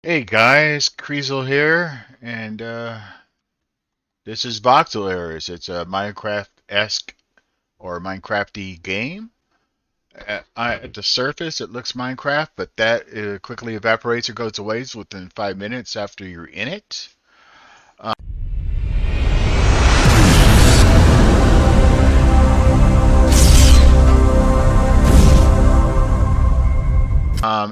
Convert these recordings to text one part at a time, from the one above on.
Hey guys, kreezxil here, and this is Voxel Eras. It's a Minecraft-esque or Minecrafty game. At the surface, it looks Minecraft, but that quickly evaporates or goes away within 5 minutes after you're in it.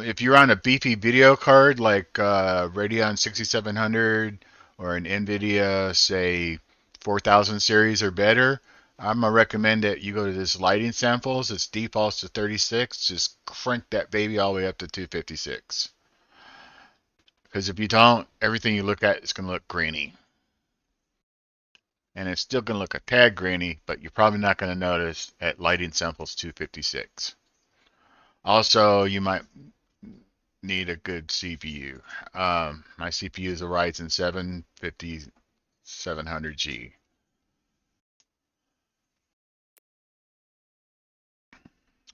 If you're on a beefy video card like Radeon 6700 or an NVIDIA, say 4000 series or better, I'm gonna recommend that you go to this lighting samples. It's defaults to 36. Just crank that baby all the way up to 256. Because if you don't, everything you look at is gonna look grainy, and it's still gonna look a tad grainy, but you're probably not gonna notice at lighting samples 256. Also, you might need a good CPU. My CPU is a Ryzen 7 5700G.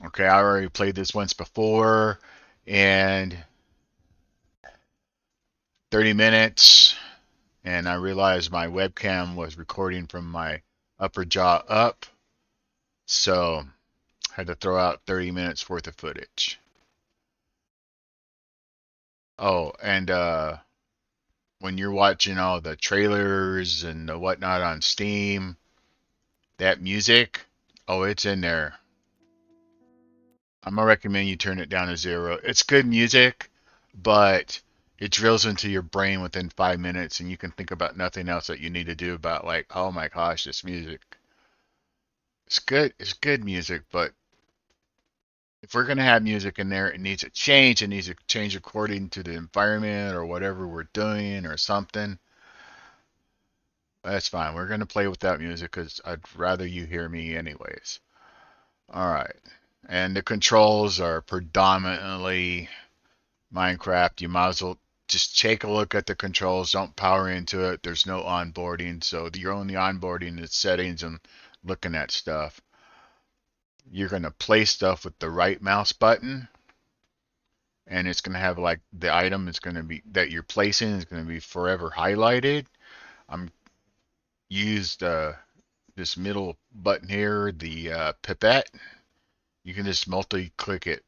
Okay, I already played this once before, and 30 minutes, and I realized my webcam was recording from my upper jaw up, so I had to throw out 30 minutes worth of footage. Oh, and when you're watching all the trailers and the whatnot on Steam, that music, oh, it's in there. I'm gonna recommend you turn it down to zero. It's good music, but it drills into your brain within 5 minutes, and you can think about nothing else that you need to do about like, oh my gosh, this music. It's good. It's good music, but if we're gonna have music in there, it needs to change. It needs to change according to the environment or whatever we're doing or something. That's fine. We're gonna play without music because I'd rather you hear me anyways. All right. And the controls are predominantly Minecraft. You might as well just take a look at the controls. Don't power into it. There's no onboarding, so your only onboarding is settings and looking at stuff. You're gonna place stuff with the right mouse button, and it's gonna have like the item is gonna be that you're placing is gonna be forever highlighted. I'm used this middle button here, the pipette. You can just multi-click it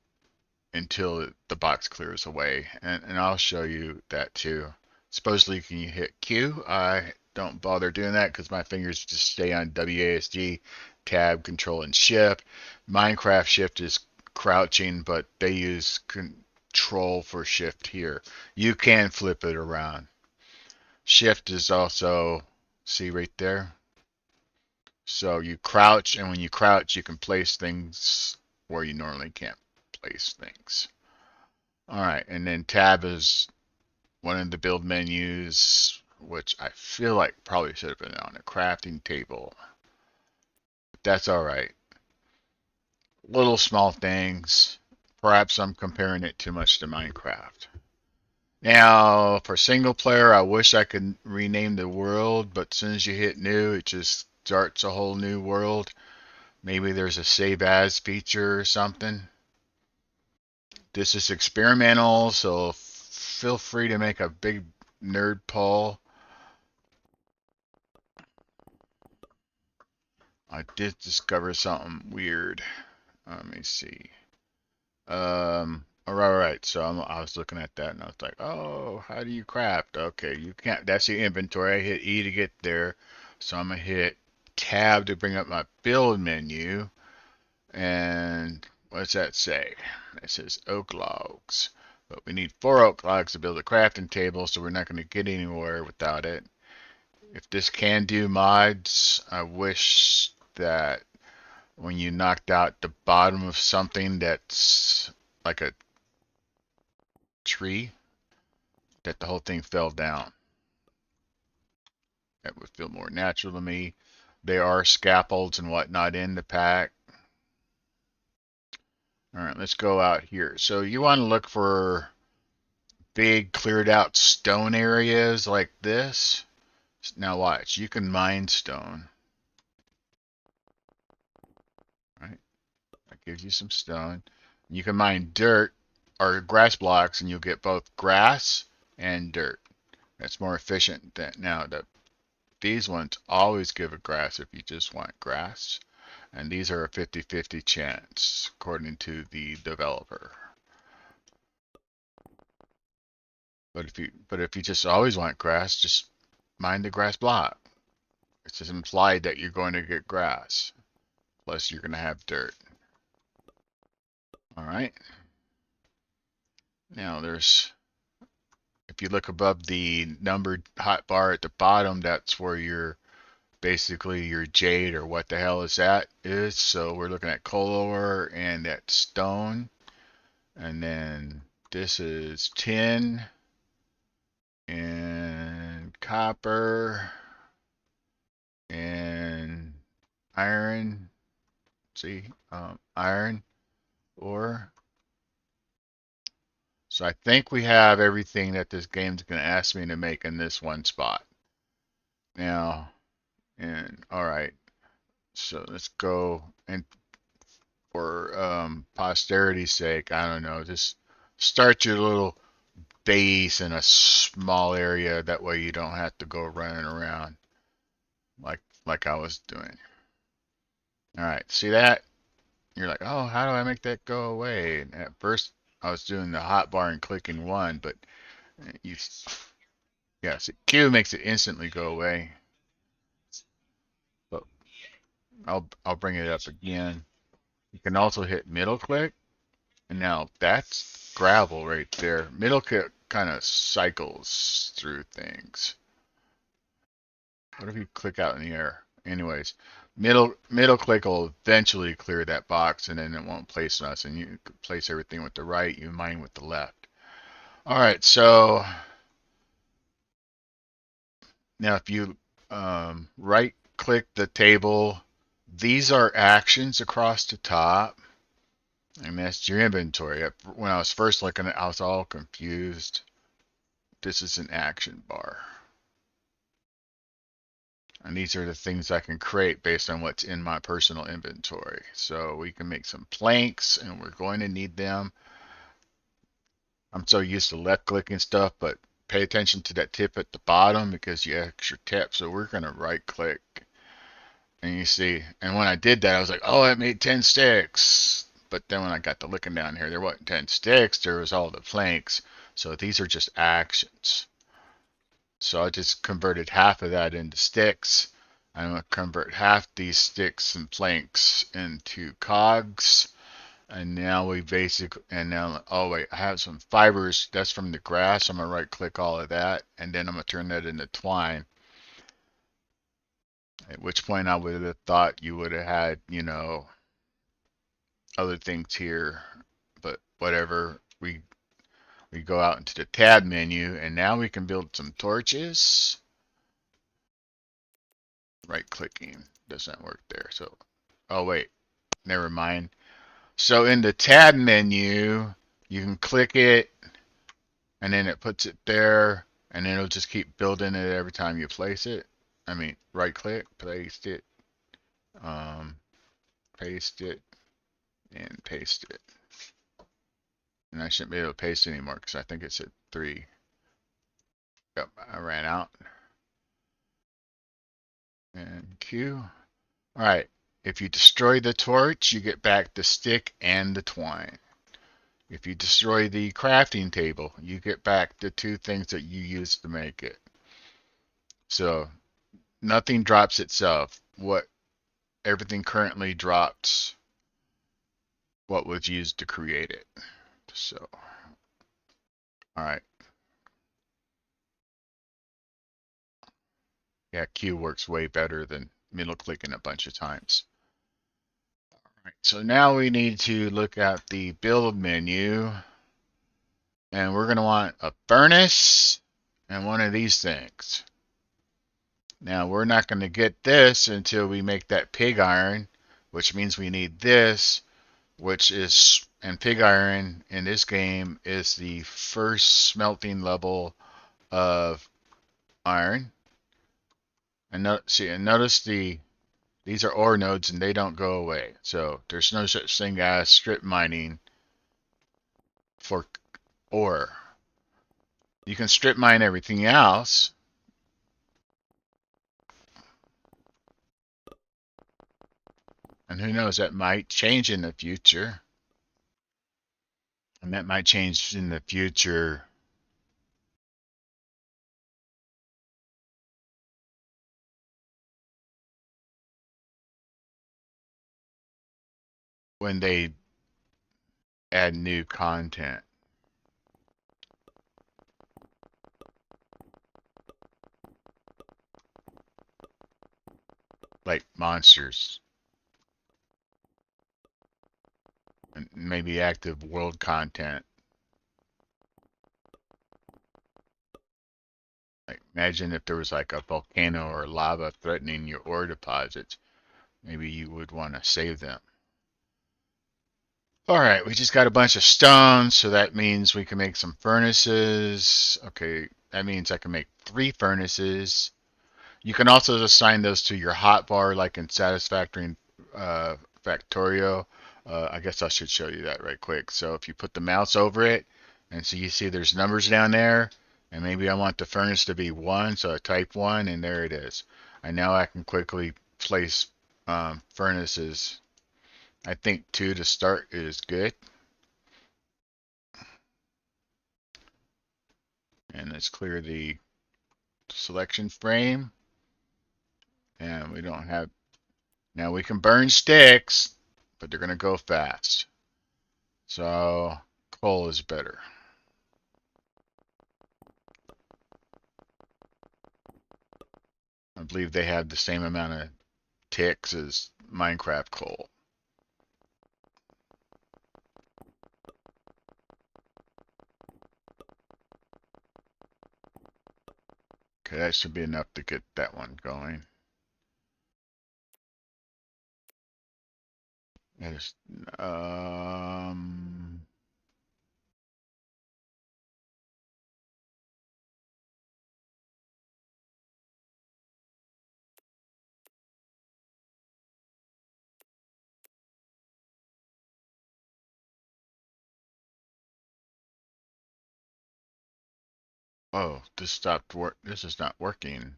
until the box clears away, and I'll show you that too. Supposedly can you hit Q? I don't bother doing that because my fingers just stay on WASD, tab, control, and shift. Minecraft shift is crouching, but they use control for shift here. You can flip it around. Shift is also, see right there? So you crouch, and when you crouch, you can place things where you normally can't place things. All right, and then tab is one of the build menus, which I feel like probably should have been on a crafting table. But that's all right. Little small things. Perhaps I'm comparing it too much to Minecraft. Now, for single player, I wish I could rename the world, but as soon as you hit new, it just starts a whole new world. Maybe there's a save as feature or something. This is experimental, so feel free to make a big nerd poll. I did discover something weird. Let me see. All right. So I was looking at that and I was like, oh, how do you craft? Okay, you can't. That's the inventory. I hit E to get there. So I'm gonna hit Tab to bring up my build menu. And what's that say? It says oak logs. But we need 4 oak logs to build a crafting table, so we're not going to get anywhere without it. If this can do mods, I wish that when you knocked out the bottom of something that's like a tree, that the whole thing fell down. That would feel more natural to me. There are scaffolds and whatnot in the pack. All right, let's go out here. So you want to look for big cleared out stone areas like this. Now watch, you can mine stone. Right? That gives you some stone. You can mine dirt or grass blocks and you'll get both grass and dirt. That's more efficient than now. These ones always give a grass if you just want grass, and these are a 50-50 chance according to the developer. But if you just always want grass, just mine the grass block. It's just implied that you're going to get grass. Plus you're going to have dirt. All right. Now if you look above the numbered hotbar at the bottom, that's where basically your jade or what the hell is that is. So we're looking at coal ore and that stone. And then this is tin and copper and iron. See, iron ore. So I think we have everything that this game's going to ask me to make in this one spot. Now, and all right, so let's go, and for posterity's sake, I don't know, just start your little base in a small area. That way you don't have to go running around like I was doing. All right, see that? You're like, oh, how do I make that go away? And at first, I was doing the hotbar and clicking one, but you, yeah, see, Q makes it instantly go away. But I'll bring it up again. You can also hit middle click, and now that's gravel right there. Middle click kind of cycles through things. What if you click out in the air? Anyways, middle click will eventually clear that box, and then it won't place nothing. You place everything with the right, you mine with the left. All right, so now if you right click the table, these are actions across the top, and that's your inventory. When I was first looking at it, I was all confused. This is an action bar. And these are the things I can create based on what's in my personal inventory. So we can make some planks, and we're going to need them. I'm so used to left clicking stuff, but pay attention to that tip at the bottom because you extra tip. So we're going to right click. And you see, and when I did that, I was like, oh, I made 10 sticks. But then when I got to looking down here, there wasn't 10 sticks, there was all the planks. So these are just actions. So I just converted half of that into sticks. I'm going to convert half these sticks and planks into cogs. And now oh wait, I have some fibers. That's from the grass. I'm going to right click all of that. And then I'm going to turn that into twine. At which point I would have thought you would have had, other things here. But whatever. We go out into the tab menu, and now we can build some torches. Right clicking doesn't work there. So, oh wait, never mind. So in the tab menu, you can click it, and then it puts it there, and then it'll just keep building it every time you place it. I mean, right click, paste it, um, paste it, and paste it. And I shouldn't be able to paste anymore because I think it's at 3. Yep, I ran out. And Q. All right. If you destroy the torch, you get back the stick and the twine. If you destroy the crafting table, you get back the 2 things that you used to make it. So nothing drops itself. Everything currently drops what was used to create it. So, all right. Yeah, Q works way better than middle clicking a bunch of times. All right, so now we need to look at the build menu, and we're going to want a furnace and one of these things. Now we're not going to get this until we make that pig iron, which means we need this, and pig iron in this game is the first smelting level of iron. And notice these are ore nodes and they don't go away. So there's no such thing as strip mining for ore. You can strip mine everything else, and who knows, that might change in the future. And that might change in the future when they add new content, like monsters and maybe active world content. Like imagine if there was like a volcano or lava threatening your ore deposits. Maybe you would want to save them. All right, we just got a bunch of stones, so that means we can make some furnaces. Okay, that means I can make 3 furnaces. You can also assign those to your hotbar, like in Satisfactory and Factorio. I guess I should show you that right quick. So if you put the mouse over it, and so you see there's numbers down there, and maybe I want the furnace to be 1, so I type 1, and there it is. And now I can quickly place furnaces. I think 2 to start is good. And let's clear the selection frame. And we don't have, now we can burn sticks, but they're going to go fast. So coal is better. I believe they have the same amount of ticks as Minecraft coal. Okay, that should be enough to get that one going. That is, oh, this stopped work. This is not working.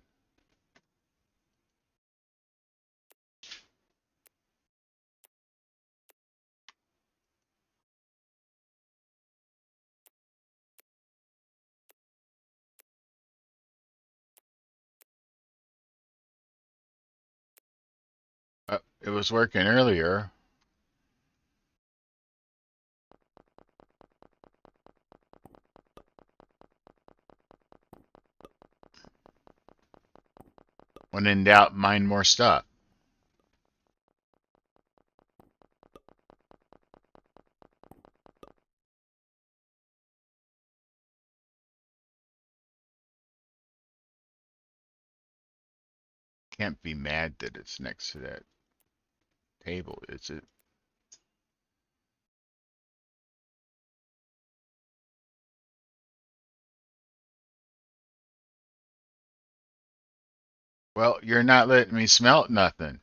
It was working earlier. When in doubt, mine more stuff. Can't be mad that it's next to that table, is it? Well, you're not letting me smelt nothing.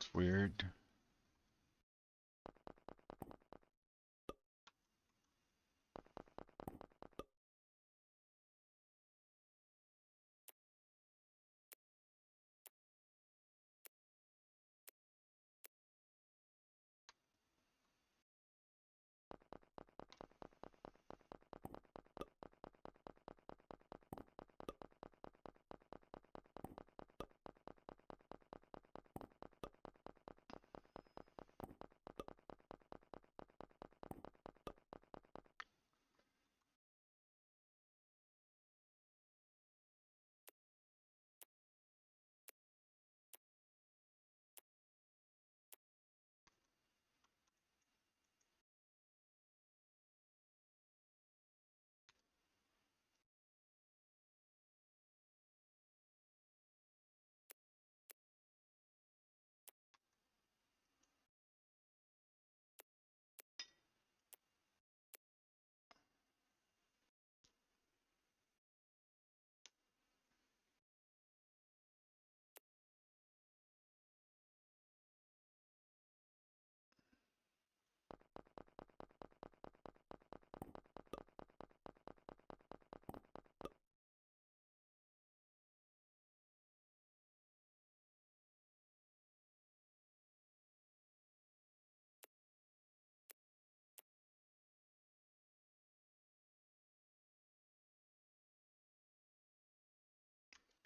It's weird.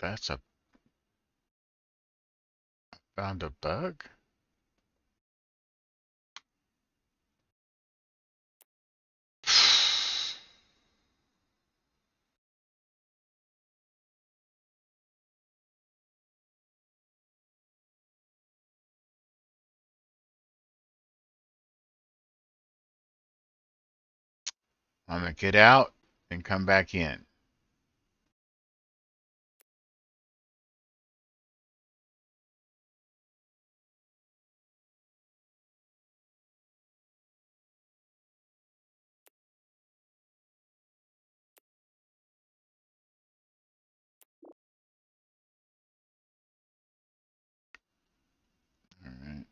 That's a found a bug. I'm gonna get out and come back in. All right.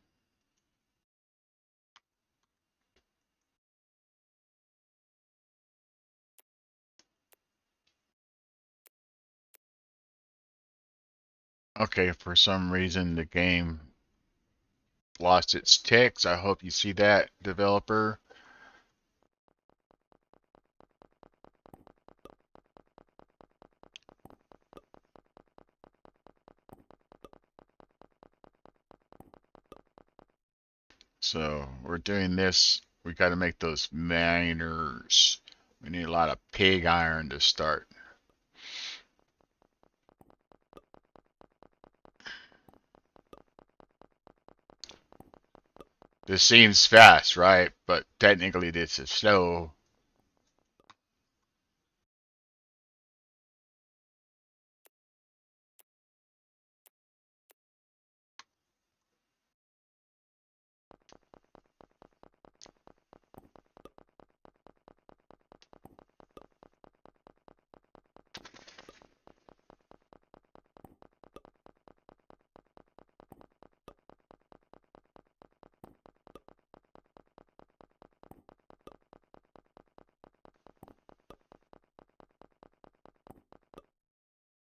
Okay, for some reason the game lost its ticks. I hope you see that, developer. So we're doing this. We got to make those miners. We need a lot of pig iron to start. This seems fast, right? But technically this is slow.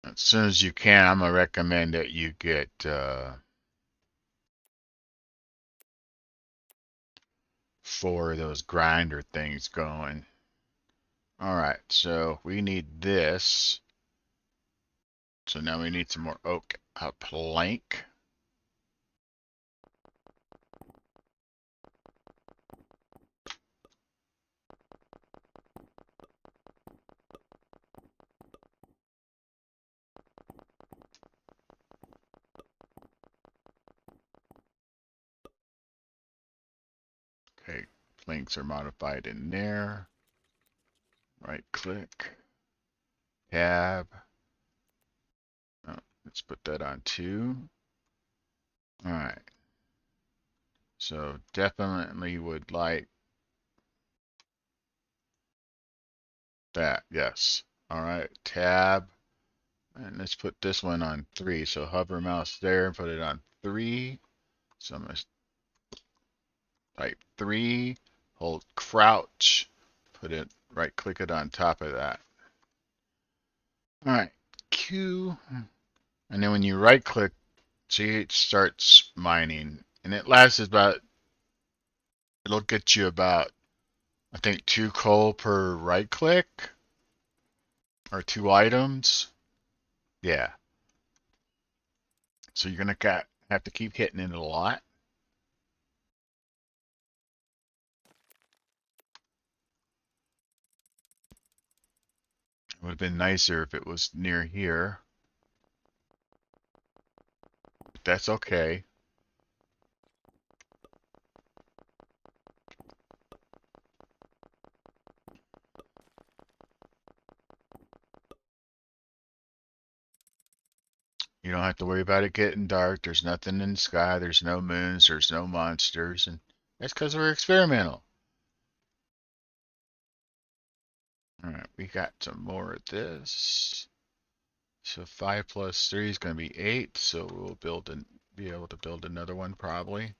As soon as you can, I'm gonna recommend that you get 4 of those grinder things going. All right, so we need this. So now we need some more oak, a plank. Okay, planks are modified in there. Right click, tab. Oh, let's put that on 2. All right. So definitely would like that. Yes. All right. Tab. And let's put this one on 3. So hover mouse there and put it on 3. So I'm going to type 3, hold crouch, put it, right click it on top of that. All right. Q. And then when you right click, see it starts mining. And it lasts about, it'll get you about, I think, 2 coal per right click or 2 items. Yeah. So you're gonna have to keep hitting it a lot. It would have been nicer if it was near here. But that's okay. You don't have to worry about it getting dark. There's nothing in the sky. There's no moons. There's no monsters. And that's because we're experimental. All right, we got some more of this. So 5 plus 3 is going to be 8. So we'll be able to build another one probably.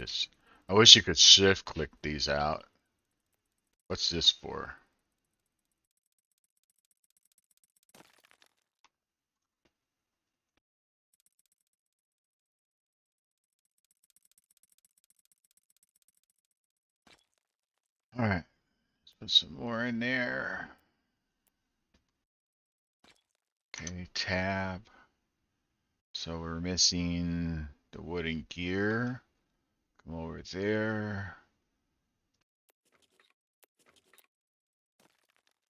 this. I wish you could shift click these out. What's this for? All right, let's put some more in there. Okay, tab. So we're missing the wooden gear. Come over there.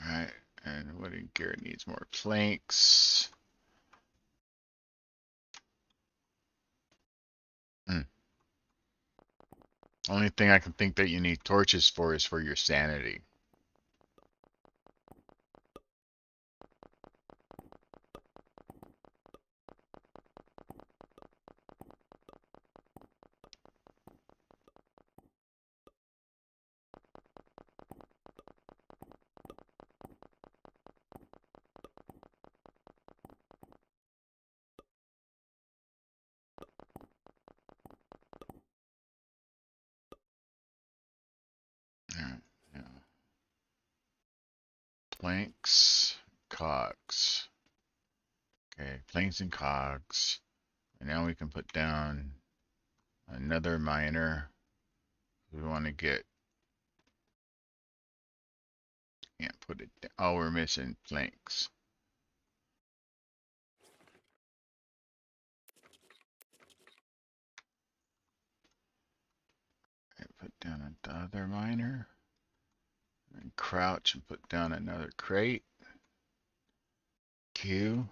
All right, and wooden gear needs more planks. Only thing I can think that you need torches for is for your sanity. Yeah. Planks, cogs. Okay, planks and cogs. And now we can put down another miner. We want to get, can't put it down. Oh, we're missing planks. Okay, put down another miner. And crouch and put down another crate. Q.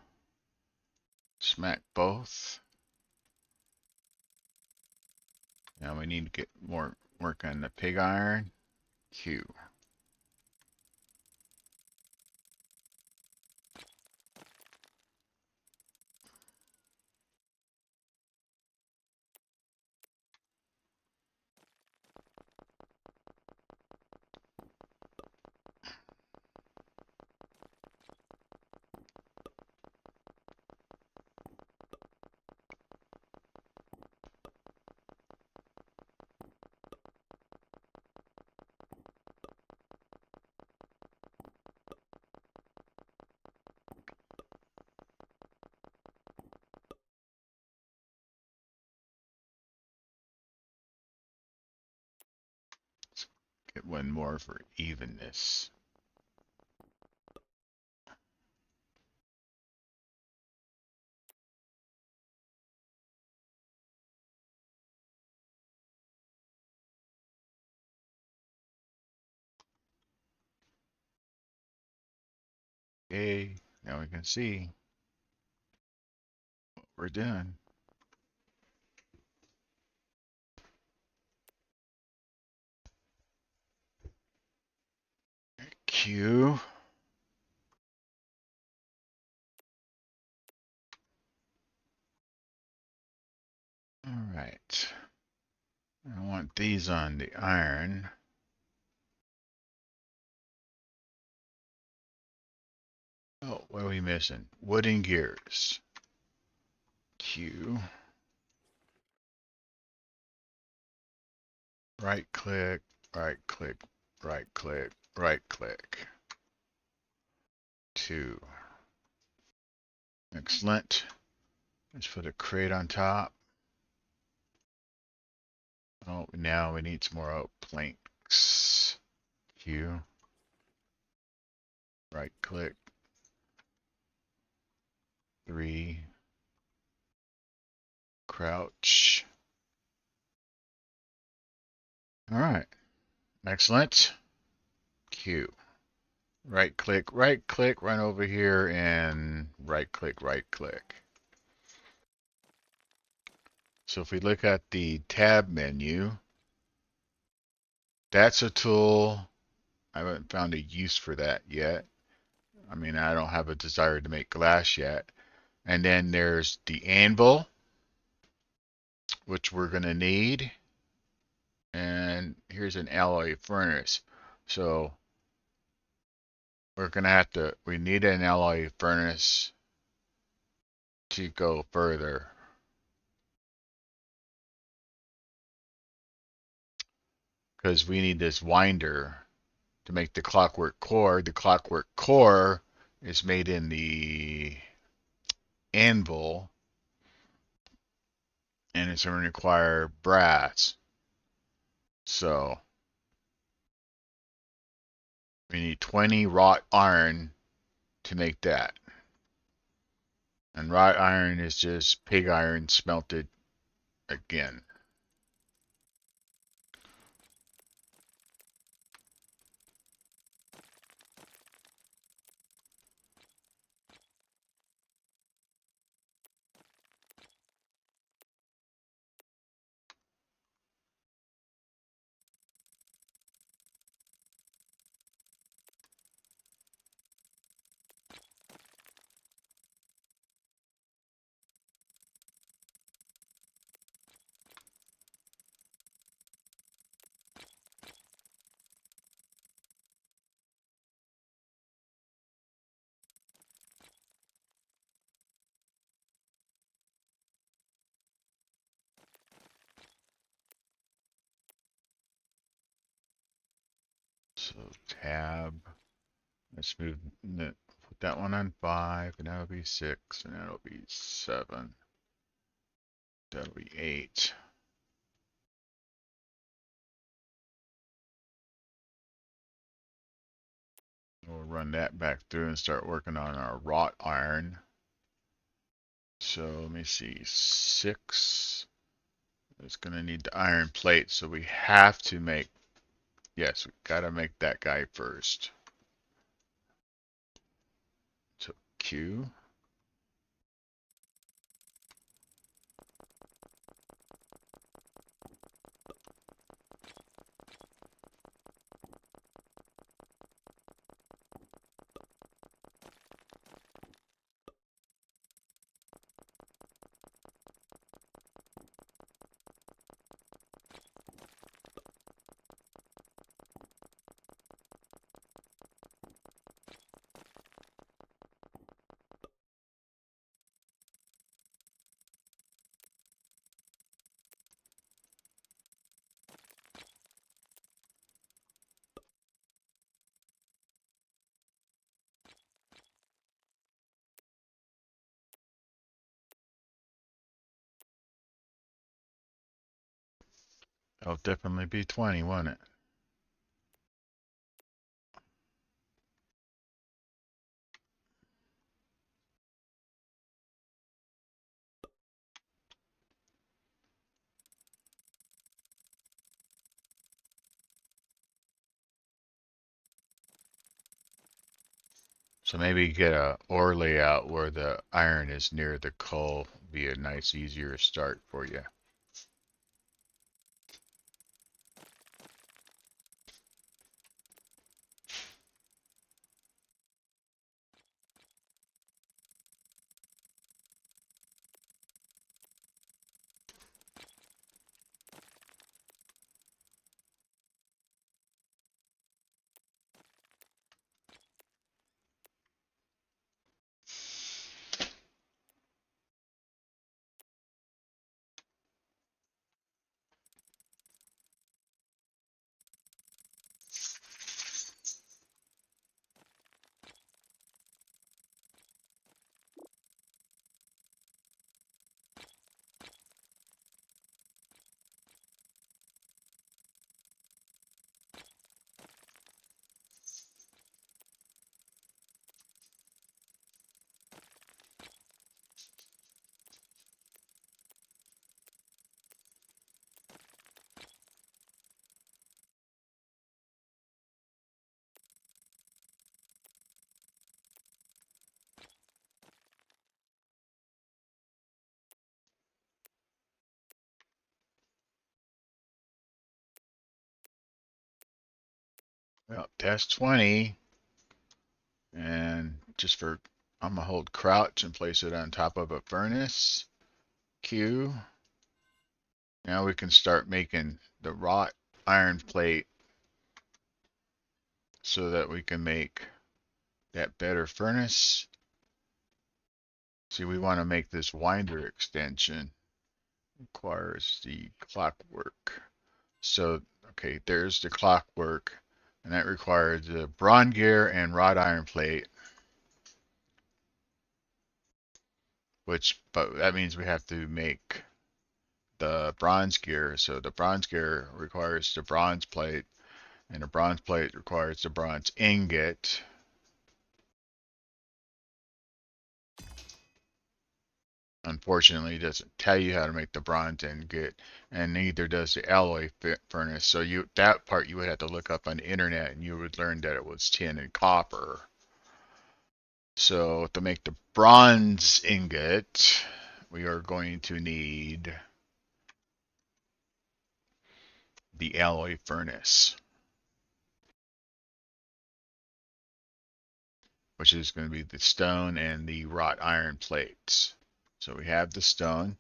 Smack both. Now we need to get more work on the pig iron. Q. Let's get one more for evenness. Okay, now we can see what we're doing. Q. All right. I want these on the iron. Oh, what are we missing? Wooden gears. Q. Right click, right click, right click, right click. 2. Excellent. Let's put a crate on top. Oh, now we need some more oak planks. Q. Right click. 3. Crouch. All right. Excellent. Q. Right click, run over here and right click, right click. So if we look at the tab menu, that's a tool. I haven't found a use for that yet. I mean, I don't have a desire to make glass yet. And then there's the anvil, which we're going to need. And here's an alloy furnace. So we're going to have to, we need an alloy furnace to go further. because we need this winder to make the clockwork core. The clockwork core is made in the anvil, and it's going to require brass. So we need 20 wrought iron to make that. And wrought iron is just pig iron smelted again. So tab, let's move, put that one on 5, and that'll be 6, and that'll be 7. That'll be 8. We'll run that back through and start working on our wrought iron. So let me see, 6. It's going to need the iron plate, so we have to make, yes, we got to make that guy first. So Q. That'll definitely be 20, won't it? So maybe get a ore layout where the iron is near the coal. Be a nice, easier start for you. Well, test 20. And just for, I'm going to hold crouch and place it on top of a furnace. Q. Now we can start making the wrought iron plate so that we can make that better furnace. See, we want to make this winder extension. Requires the clockwork. So Okay, there's the clockwork, and that requires the bronze gear and wrought iron plate, but that means we have to make the bronze gear. So the bronze gear requires the bronze plate, and the bronze plate requires the bronze ingot. Unfortunately, it doesn't tell you how to make the bronze ingot, and neither does the alloy furnace. So that part you would have to look up on the internet, and you would learn that it was tin and copper. So to make the bronze ingot, we are going to need the alloy furnace, which is going to be the stone and the wrought iron plates. So we have the stone.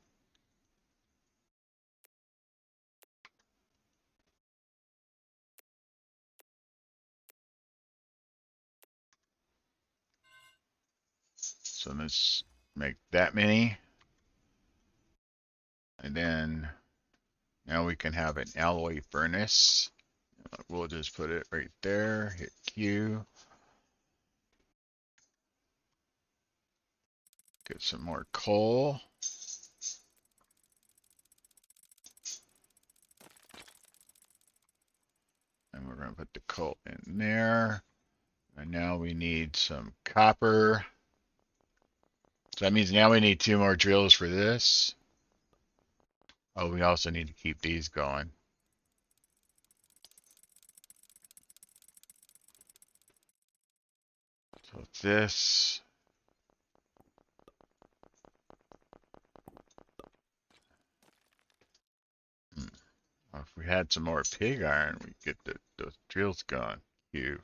So let's make that many. And then now we can have an alloy furnace. We'll just put it right there, hit Q, get some more coal. And we're going to put the coal in there. And now we need some copper. So that means now we need 2 more drills for this. Oh, we also need to keep these going. So this. Well, if we had some more pig iron, we'd get those drills going. You.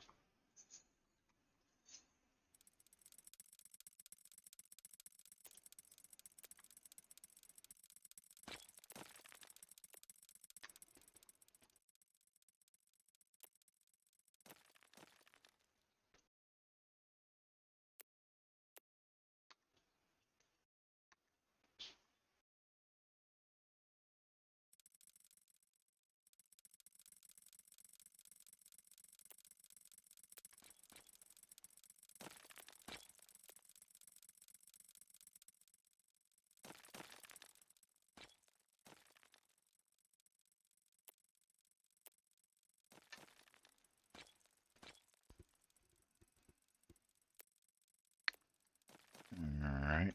Alright.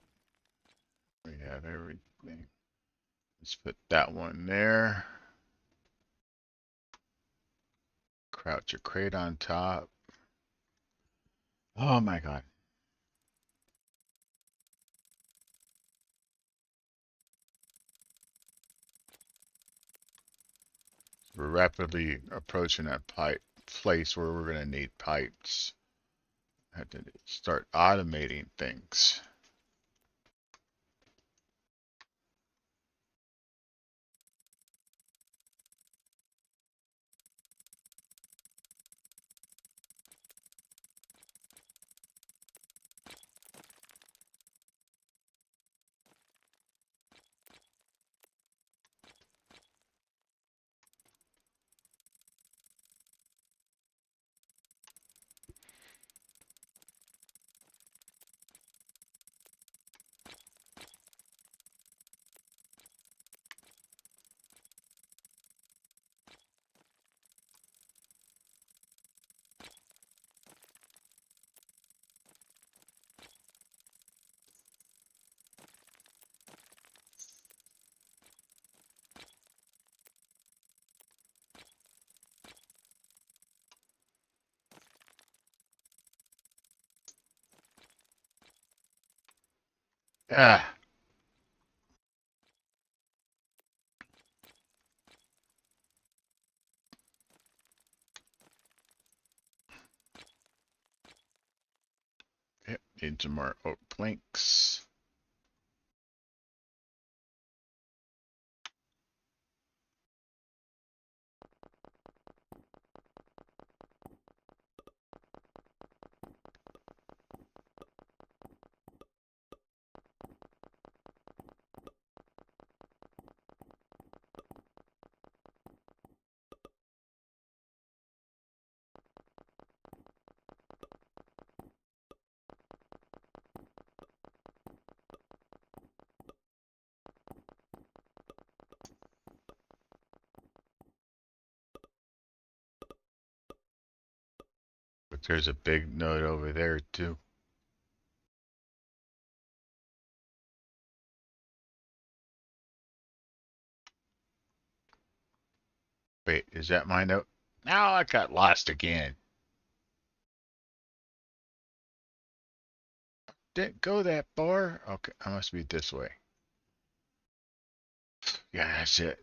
We have everything. Let's put that one there. Crouch a crate on top. Oh my god. We're rapidly approaching that pipe place where we're going to need pipes. Have to start automating things. Ah, yep, need some more oak planks. But there's a big node over there too. Wait, is that my node? Now I got lost again. Didn't go that far. Okay, I must be this way. Yeah, that's it.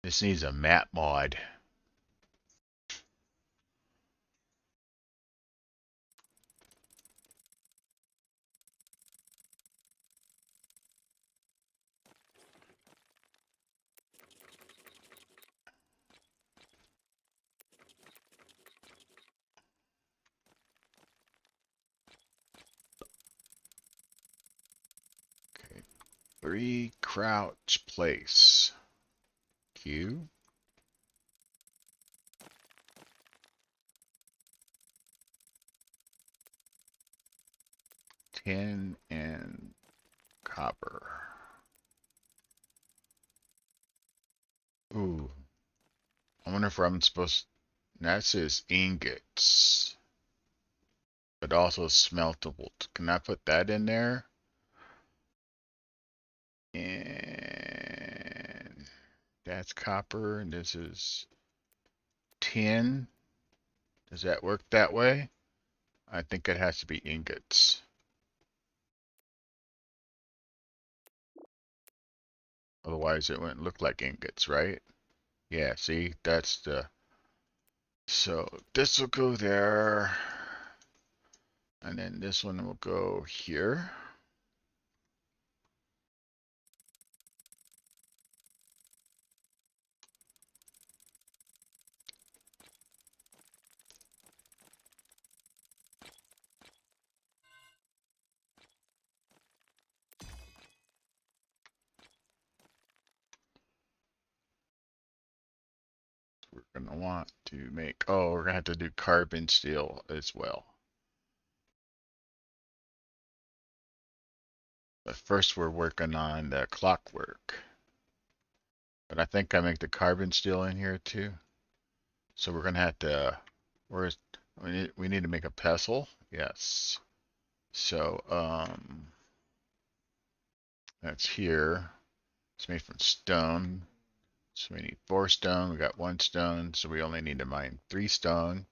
This needs a map mod. Okay, 3 crouch place. Q. 10 and copper. Ooh, I wonder if I'm supposed. That says ingots, but also smeltable. Can I put that in there? And that's copper, and this is tin. Does that work that way? I think it has to be ingots. Otherwise, it wouldn't look like ingots, right? Yeah, see, that's the. So this will go there, and then this one will go here. We're gonna want to make. Oh, we're gonna have to do carbon steel as well. But first, we're working on the clockwork. But I think I make the carbon steel in here too. So we're gonna have to. Where's we need to make a pestle. Yes. So that's here. It's made from stone. So we need 4 stone. We got 1 stone. So we only need to mine 3 stone.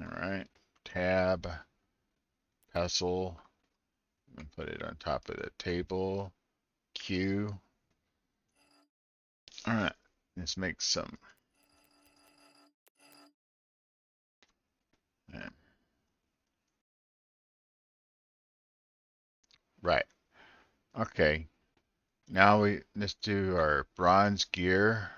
All right. Tab. Pestle. And put it on top of the table. Q. All right. Let's make some. Right. Okay. Now let's do our bronze gear.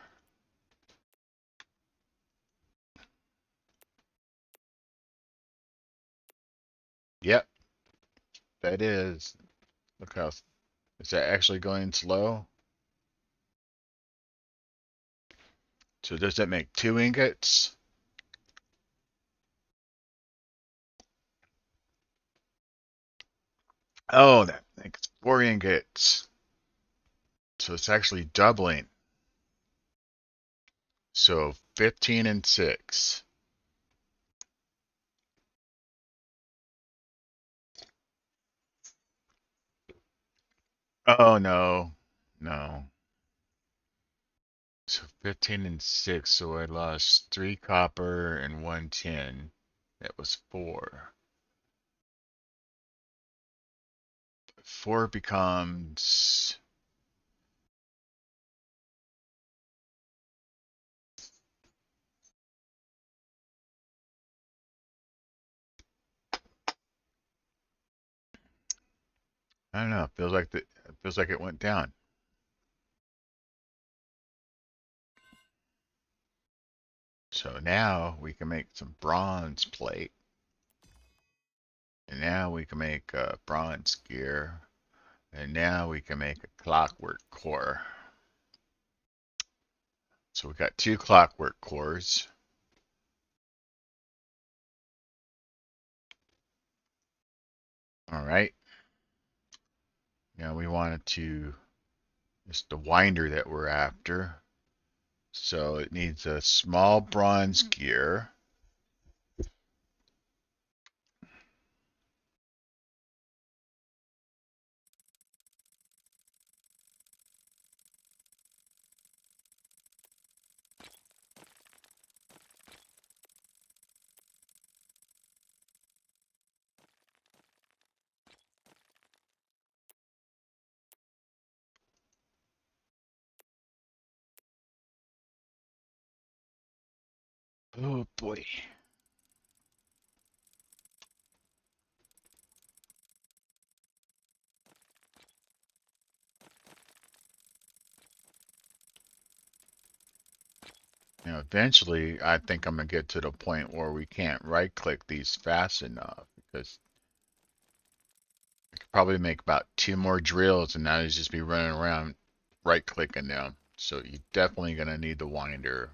Yep, that is. Look how is that actually going slow? So does that make 2 ingots? Oh, that makes 4 ingots. So it's actually doubling. So 15 and 6. Oh no. No. So 15 and 6, so I lost 3 copper and 1 tin. That was 4. 4 becomes. I don't know. It feels like it went down. So now we can make some bronze plate. And now we can make a bronze gear. And now we can make a clockwork core. So we got 2 clockwork cores. All right. Now we wanted to, it's the winder that we're after. So it needs a small bronze gear. Oh boy. You know, eventually, I think I'm gonna get to the point where we can't right-click these fast enough because I could probably make about 2 more drills and now it's just be running around right-clicking them. So you're definitely gonna need the winder.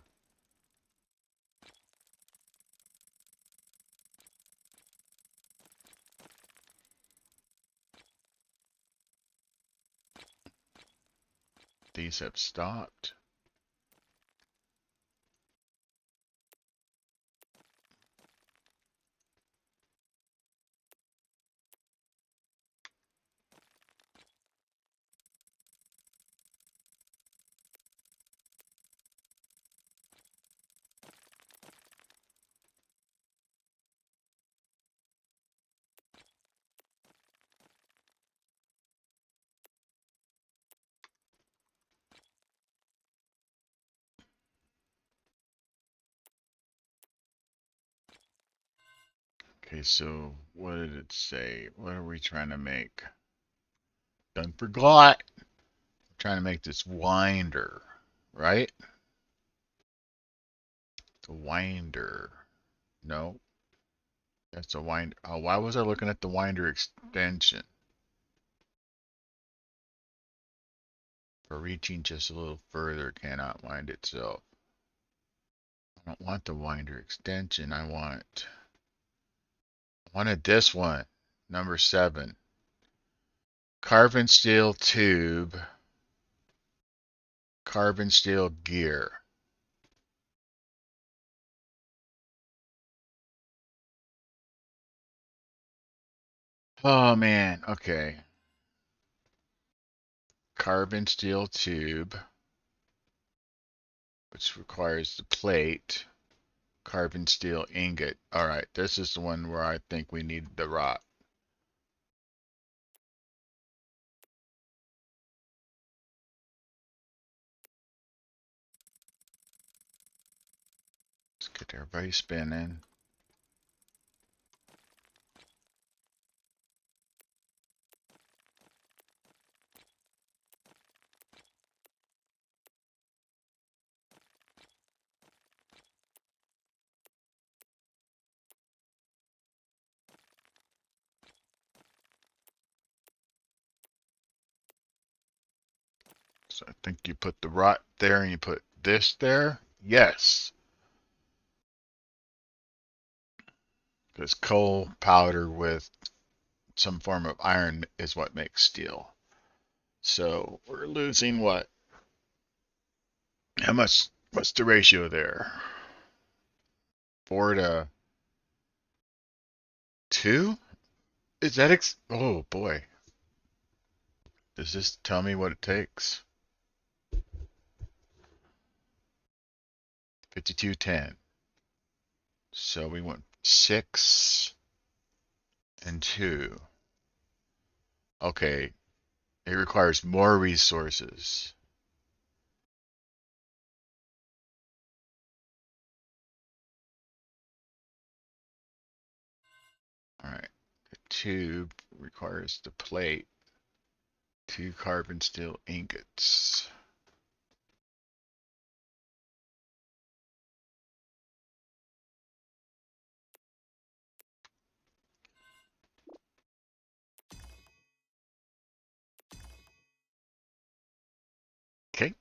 These have stopped. Okay, so what did it say? What are we trying to make? Don't forget. Trying to make this winder, right? The winder. No, that's a winder. Oh, why was I looking at the winder extension? For reaching just a little further, cannot wind itself. I don't want the winder extension. I wanted this one, number 7. Carbon steel tube, carbon steel gear. Oh man, okay. Carbon steel tube, which requires the plate. Carbon steel ingot. All right, this is the one where I think we need the rot. Let's get everybody spinning. So I think you put the rot there and you put this there. Yes, because coal powder with some form of iron is what makes steel. So we're losing what? How much? What's the ratio there? 4 to 2? Is that oh boy. Does this tell me what it takes? 5210. So we want 6 and 2. Okay, it requires more resources. All right, the tube requires the plate, 2 carbon steel ingots. Okay,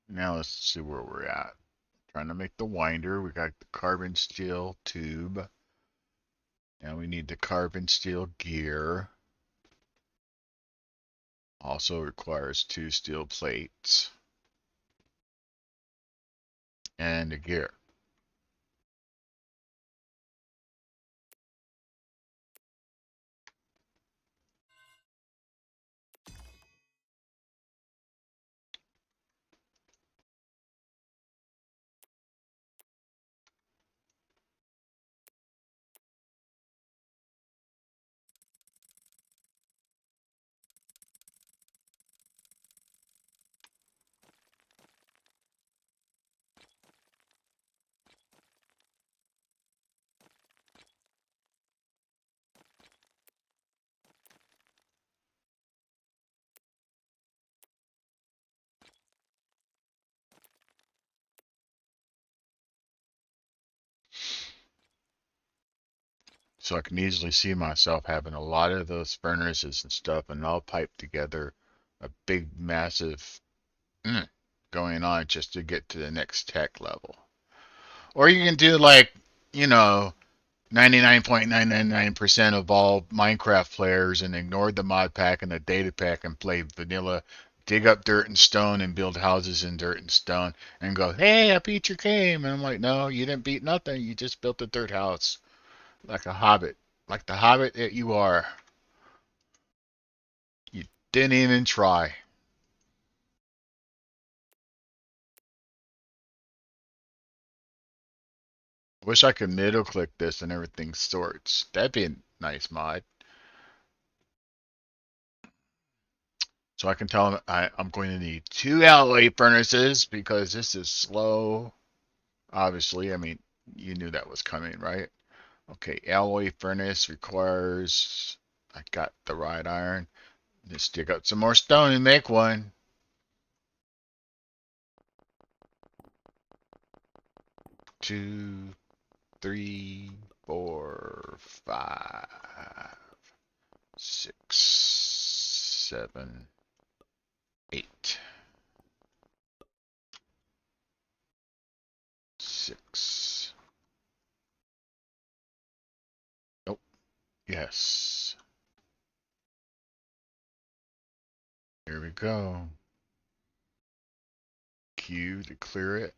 now let's see where we're at. Trying to make the winder. We got the carbon steel tube. Now we need the carbon steel gear. Also requires 2 steel plates. and the gear. So I can easily see myself having a lot of those furnaces and stuff and all piped together, a big massive going on just to get to the next tech level. Or you can do like, you know, 99.999% of all Minecraft players and ignore the mod pack and the data pack and play vanilla, dig up dirt and stone and build houses in dirt and stone and go, hey, I beat your game. And I'm like, no, you didn't beat nothing. You just built a dirt house like a hobbit, like the hobbit that you are. You didn't even try. Wish I could middle click this and everything sorts. That'd be a nice mod. So I can tell them I'm going to need 2 alloy furnaces because this is slow. Obviously, I mean, you knew that was coming, right? Okay, alloy furnace requires. I got the right iron. Let's dig up some more stone and make one. 2, 3, 4, 5, 6, 7, 8. 6. Nope. Yes. Here we go. Q to clear it.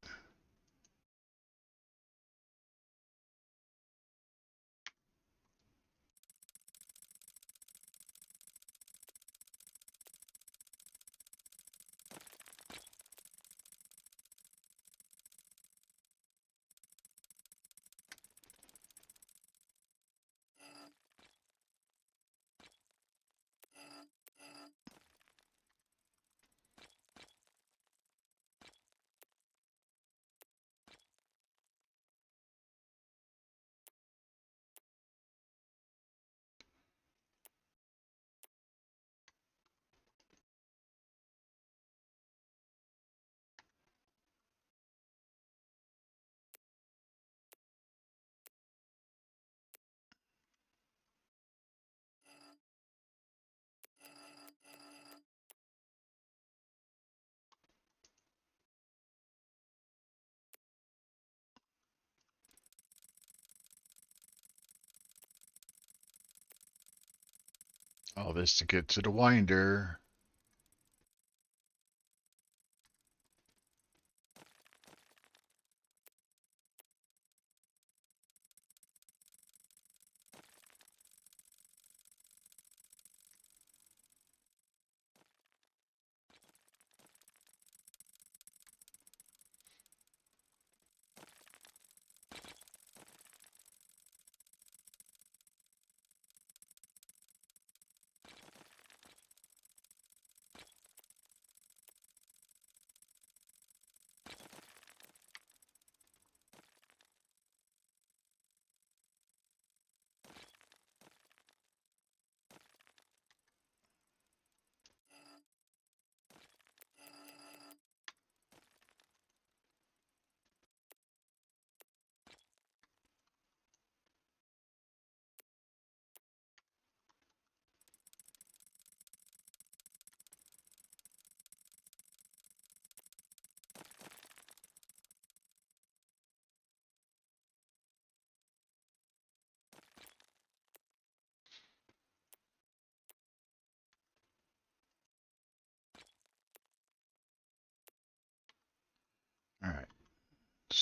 All this to get to the winder.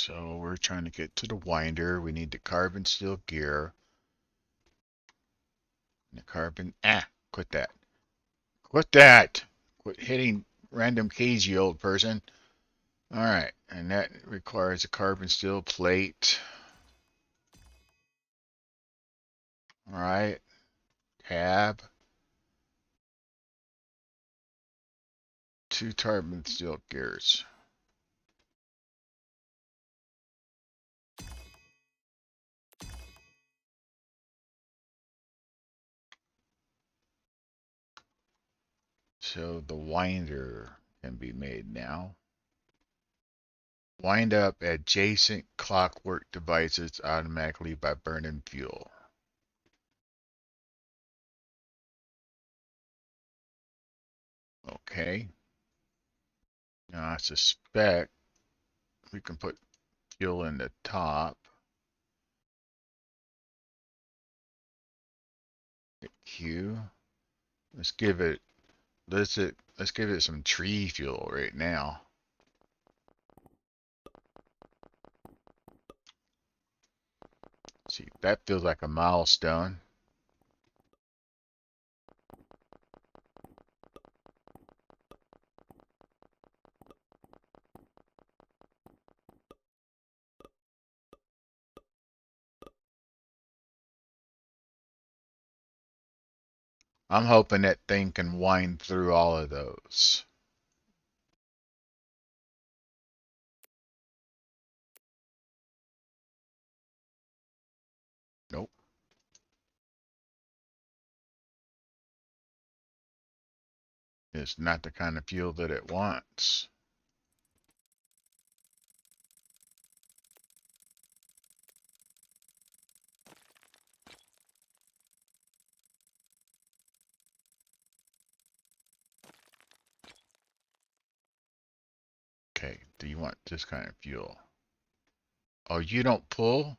So we're trying to get to the winder. We need the carbon steel gear. And the carbon. Quit that. Quit that! Quit hitting random keys, you old person. Alright, and that requires a carbon steel plate. Alright, tab. 2 carbon steel gears. So the winder can be made now. Wind up adjacent clockwork devices automatically by burning fuel. Okay. Now I suspect we can put fuel in the top. Hit Q. Let's give it let's give it some tree fuel right now. See, that feels like a milestone. I'm hoping that thing can wind through all of those. Nope. It's not the kind of fuel that it wants. Okay, do you want this kind of fuel? Oh, you don't pull?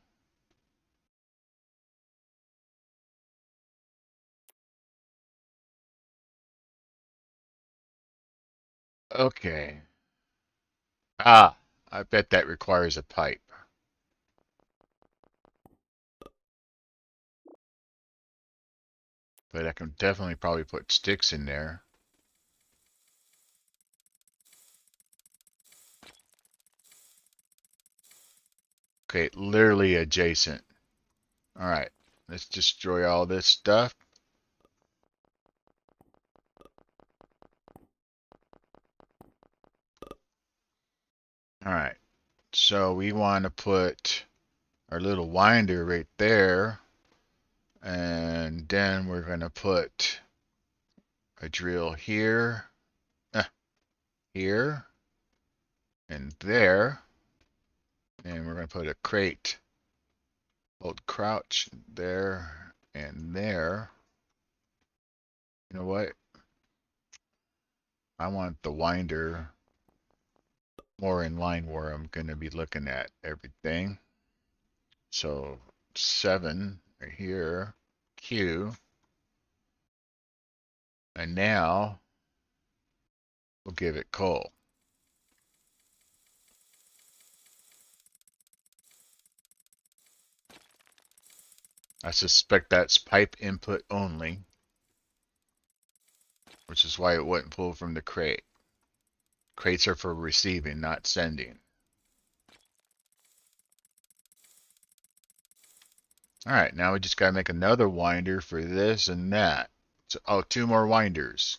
Okay. I bet that requires a pipe. But I can definitely probably put sticks in there. Okay, literally adjacent. Alright, let's destroy all this stuff. Alright, so we want to put our little winder right there. And then we're going to put a drill here, here, and there. And we're going to put a crate. Hold crouch there and there. You know what? I want the winder more in line where I'm going to be looking at everything. So 7 right here, Q. And now we'll give it coal. I suspect that's pipe input only, which is why it wouldn't pull from the crate. Crates are for receiving, not sending. Alright, now we just gotta make another winder for this and that. So, oh, 2 more winders.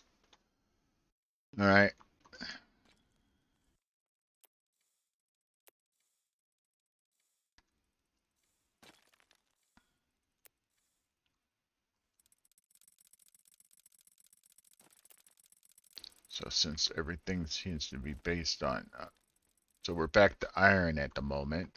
Alright. So since everything seems to be based on... so we're back to iron at the moment.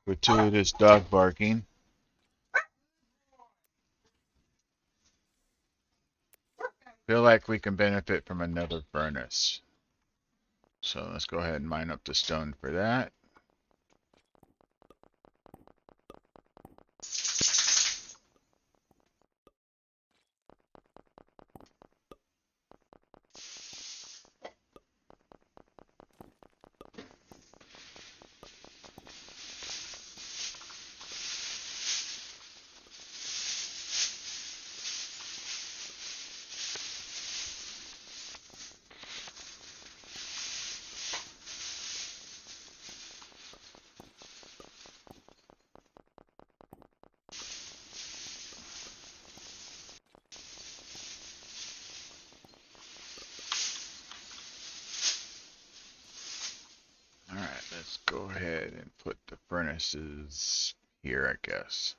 Gratuitous dog barking. Feel like we can benefit from another furnace. So let's go ahead and mine up the stone for that. Alright, let's go ahead and put the furnaces here, I guess.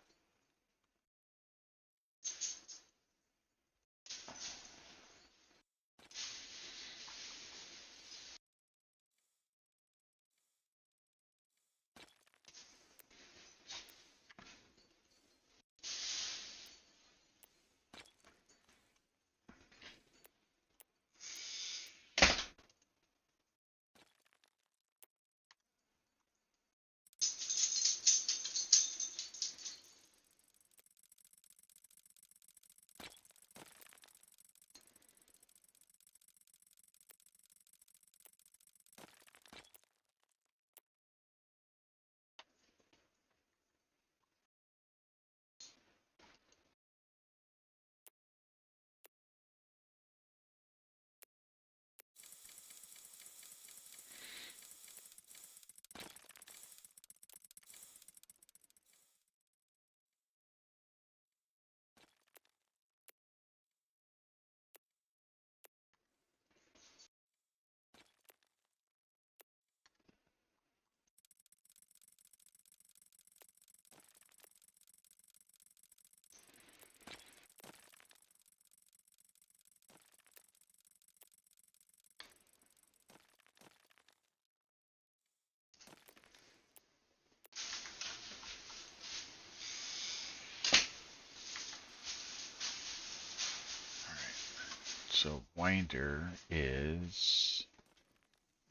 So winder is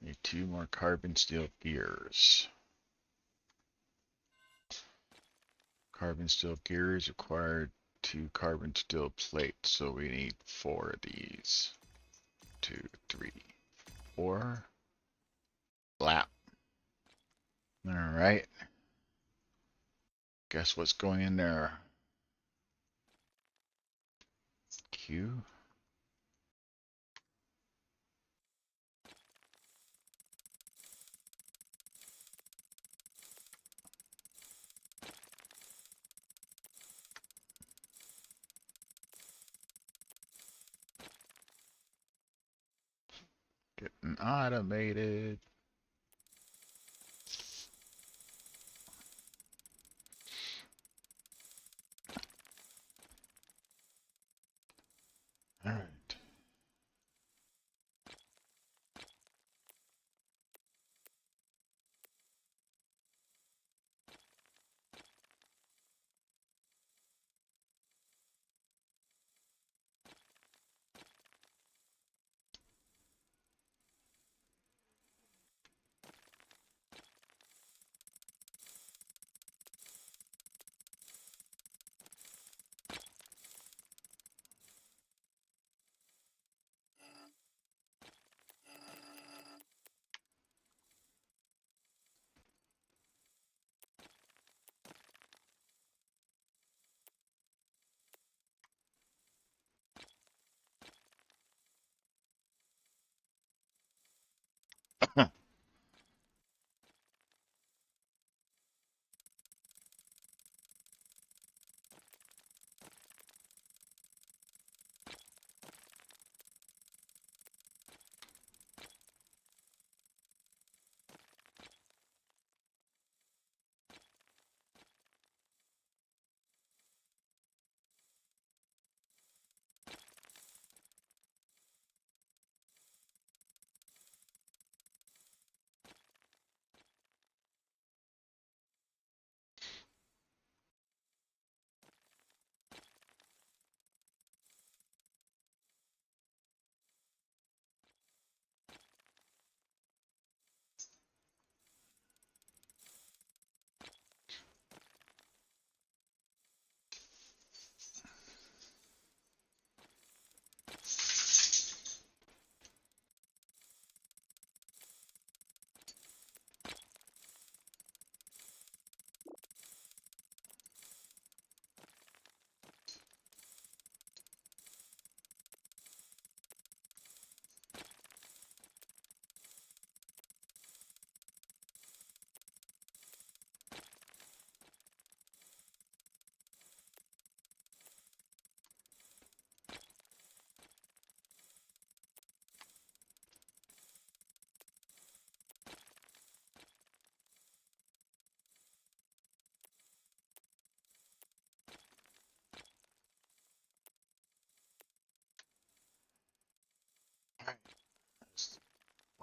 need 2 more carbon steel gears. Carbon steel gears require 2 carbon steel plates, so we need 4 of these. 2, 3, 4. Flap. Alright. Guess what's going in there? Q. Getting automated. Alright.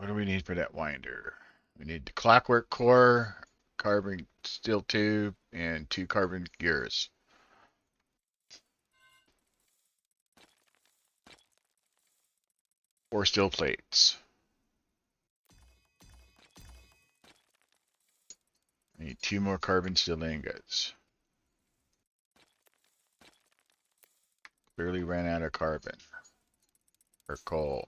What do we need for that winder? We need the clockwork core, carbon steel tube, and 2 carbon gears. 4 steel plates. We need 2 more carbon steel ingots. Clearly ran out of carbon or coal.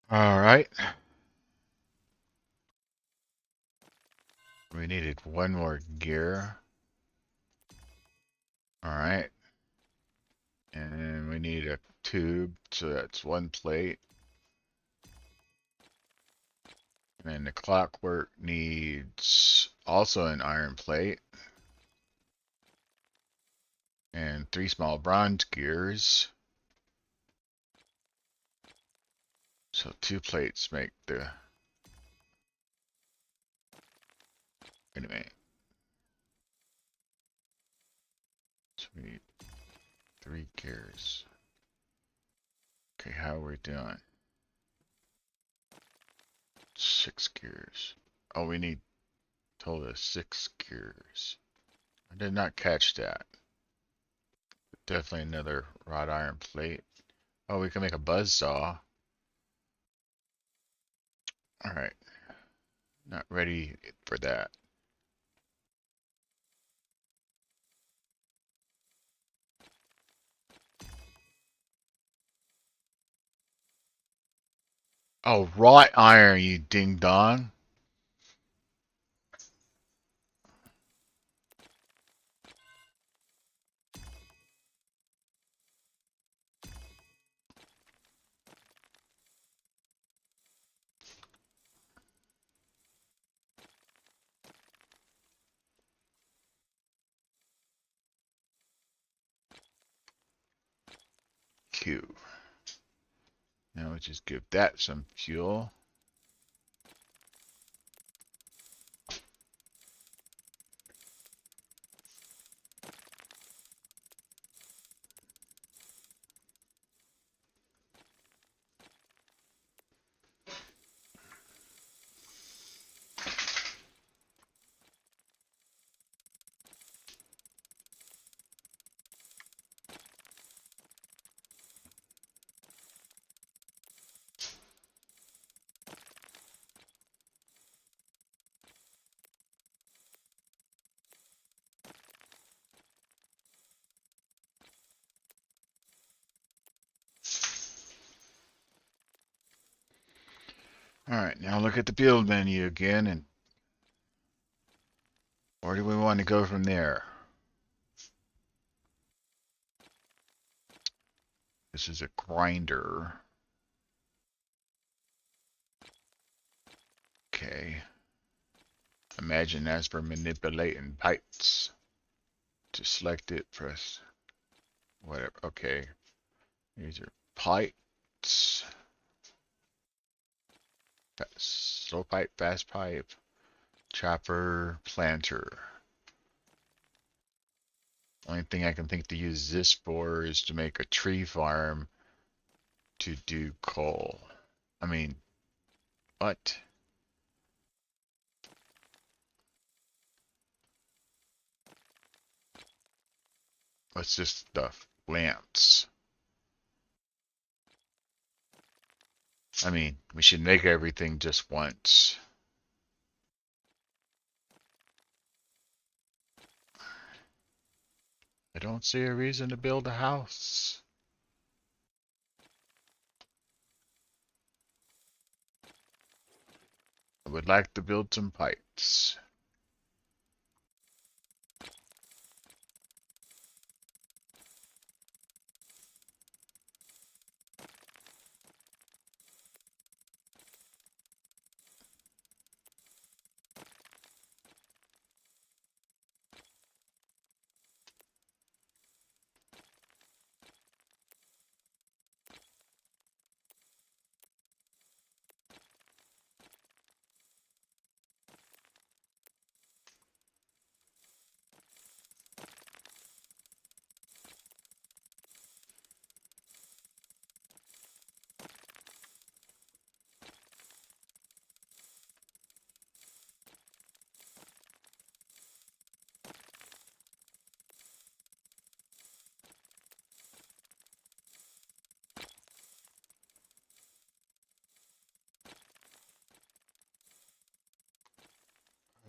All right. We needed 1 more gear. All right. And we need a tube, so that's 1 plate. And then the clockwork needs also an iron plate. And 3 small bronze gears. So 2 plates make the... Wait a minute. So we need 3 gears. Okay, how are we doing? 6 gears. Oh, we need total of 6 gears. I did not catch that. Definitely another wrought iron plate. Oh, we can make a buzz saw. Alright. Not ready for that. Oh, wrought iron, you ding dong. Q. Now we just give that some fuel. Alright, now look at the build menu again and Where do we want to go from there? This is a grinder. Okay. Imagine that's for manipulating pipes. To select it, press whatever. Okay. These are pipes. Slow pipe, fast pipe, chopper, planter. Only thing I can think to use this for is to make a tree farm to do coal. I mean, what? What's this stuff? Lamps. I mean, we should make everything just once. I don't see a reason to build a house. I would like to build some pipes.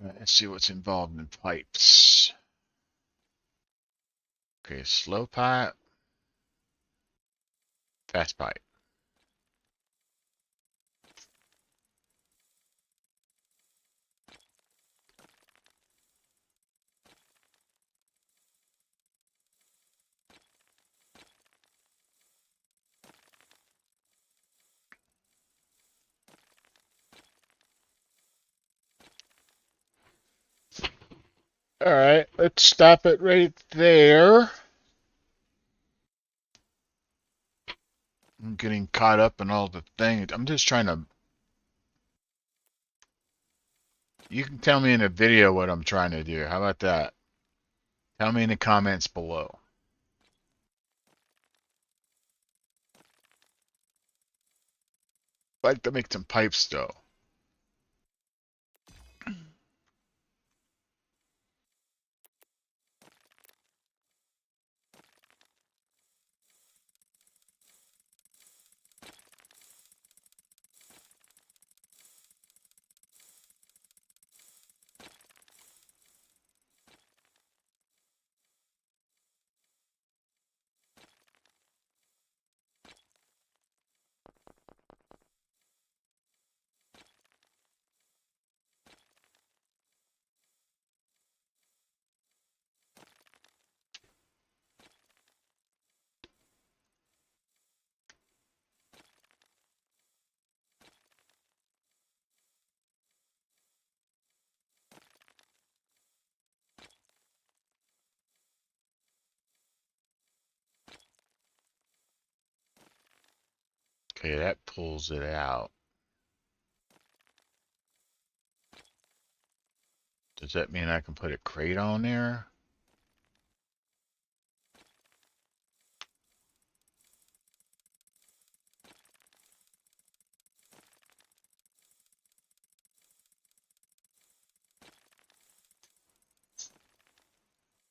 Let's see what's involved in pipes. Okay, slow pipe, fast pipe. All right, let's stop it right there. I'm getting caught up in all the things. I'm just trying to. You can tell me in a video what I'm trying to do. How about that? Tell me in the comments below. I'd like to make some pipes though. Okay, that pulls it out. Does that mean I can put a crate on there?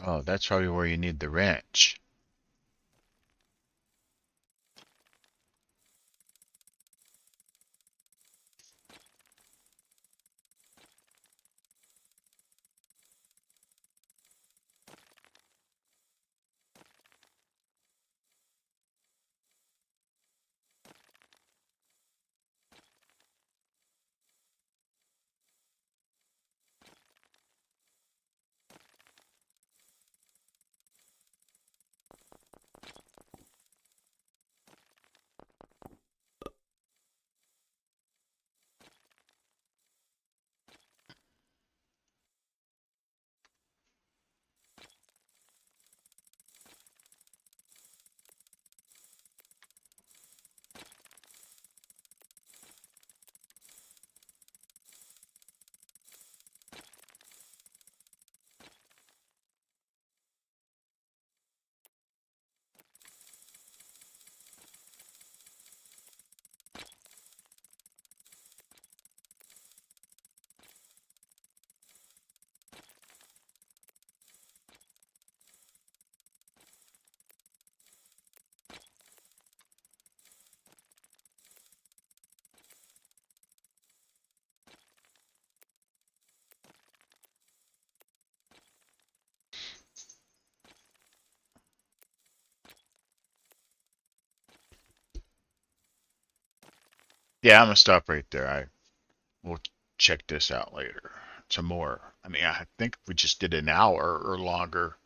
Oh, that's probably where you need the wrench. Yeah, I'm gonna stop right there. I will check this out later. Some more. I mean, I think we just did an hour or longer.